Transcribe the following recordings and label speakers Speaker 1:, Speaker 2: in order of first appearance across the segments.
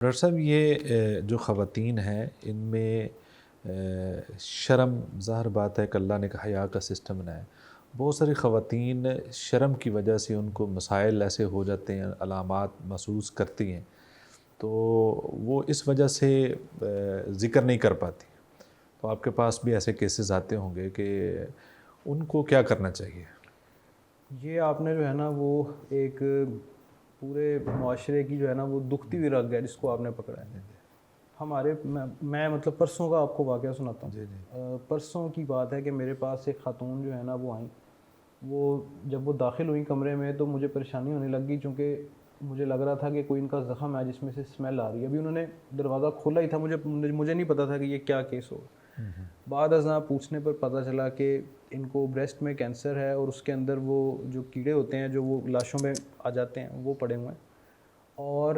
Speaker 1: Doctor صاحب یہ جو خواتین ہیں ان میں شرم، ظاہر بات ہے کہ اللہ نے حیا کا سسٹم بنایا ہے. بہت ساری خواتین شرم کی وجہ سے ان کو مسائل ایسے ہو جاتے ہیں، علامات محسوس کرتی ہیں تو وہ اس وجہ سے ذکر نہیں کر پاتی. تو آپ کے پاس بھی ایسے کیسز آتے ہوں گے کہ ان کو کیا کرنا چاہیے؟
Speaker 2: یہ آپ نے جو ہے نا وہ ایک پورے معاشرے کی جو ہے نا وہ دکھتی ہوئی رگ ہے جس کو آپ نے پکڑا ہے. ہمارے میں مطلب پرسوں کا آپ کو واقعہ سناتا
Speaker 1: جی جی
Speaker 2: ہوں. پرسوں کی بات ہے کہ میرے پاس ایک خاتون جو ہے نا وہ آئیں. وہ جب وہ داخل ہوئیں کمرے میں تو مجھے پریشانی ہونے لگ گئی، چونکہ مجھے لگ رہا تھا کہ کوئی ان کا زخم ہے جس میں سے اسمیل آ رہی ہے. ابھی انہوں نے دروازہ کھولا ہی تھا، مجھے نہیں پتا تھا کہ یہ کیا کیس ہو. بعد ازاں پوچھنے پر پتہ چلا کہ ان کو بریسٹ میں کینسر ہے اور اس کے اندر وہ جو کیڑے ہوتے ہیں جو وہ لاشوں میں آ جاتے ہیں وہ پڑے ہوئے ہیں. اور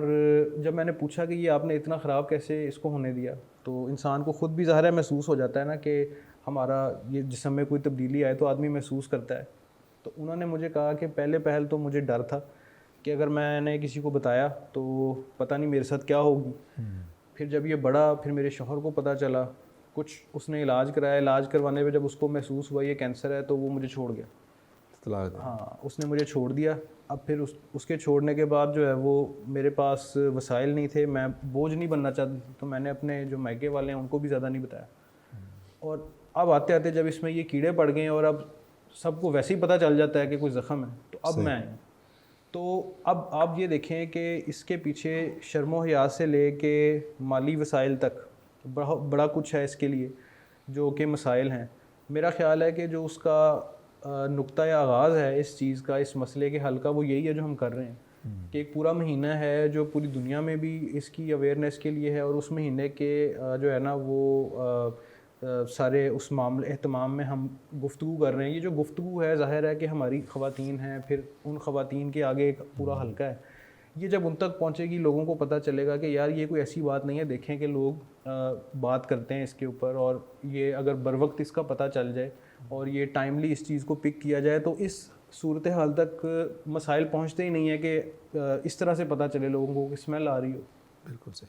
Speaker 2: جب میں نے پوچھا کہ یہ آپ نے اتنا خراب کیسے اس کو ہونے دیا، تو انسان کو خود بھی ظاہر ہے محسوس ہو جاتا ہے نا کہ ہمارا یہ جسم میں کوئی تبدیلی آئے تو آدمی محسوس کرتا ہے. تو انہوں نے مجھے کہا کہ پہل تو مجھے ڈر تھا کہ اگر میں نے کسی کو بتایا تو پتہ نہیں میرے ساتھ کیا ہوگی. پھر جب یہ بڑا، پھر میرے شوہر کو پتہ چلا، کچھ اس نے علاج کرایا. علاج کروانے پہ جب اس کو محسوس ہوا یہ کینسر ہے تو وہ مجھے چھوڑ گیا.
Speaker 1: اطلاع دیں.
Speaker 2: ہاں، اس نے مجھے چھوڑ دیا. اب پھر اس کے چھوڑنے کے بعد جو ہے وہ میرے پاس وسائل نہیں تھے، میں بوجھ نہیں بننا چاہتا تھا، تو میں نے اپنے جو مائکے والے ہیں ان کو بھی زیادہ نہیں بتایا. اور اب آتے آتے جب اس میں یہ کیڑے پڑ گئے ہیں اور اب سب کو ویسے ہی پتہ چل جاتا ہے کہ کوئی زخم ہے، تو اب
Speaker 1: صحیح.
Speaker 2: میں آئی ہوں. تو اب آپ یہ دیکھیں کہ اس کے پیچھے شرم و حیا سے لے کے مالی وسائل تک بڑا کچھ ہے اس کے لیے جو کہ مسائل ہیں. میرا خیال ہے کہ جو اس کا نقطۂ آغاز ہے اس چیز کا، اس مسئلے کے حل کا، وہ یہی ہے جو ہم کر رہے ہیں کہ ایک پورا مہینہ ہے جو پوری دنیا میں بھی اس کی اویئرنیس کے لیے ہے، اور اس مہینے کے جو ہے نا وہ سارے اس معاملے اہتمام میں ہم گفتگو کر رہے ہیں. یہ جو گفتگو ہے ظاہر ہے کہ ہماری خواتین ہیں، پھر ان خواتین کے آگے ایک پورا حلقہ ہے. یہ جب ان تک پہنچے گی لوگوں کو پتہ چلے گا کہ یار یہ کوئی ایسی بات نہیں ہے. دیکھیں کہ لوگ بات کرتے ہیں اس کے اوپر، اور یہ اگر بروقت اس کا پتہ چل جائے اور یہ ٹائملی اس چیز کو پک کیا جائے تو اس صورتحال تک مسائل پہنچتے ہی نہیں ہے کہ اس طرح سے پتہ چلے لوگوں کو کہ اسمیل آ رہی ہو.
Speaker 1: بالکل صحیح.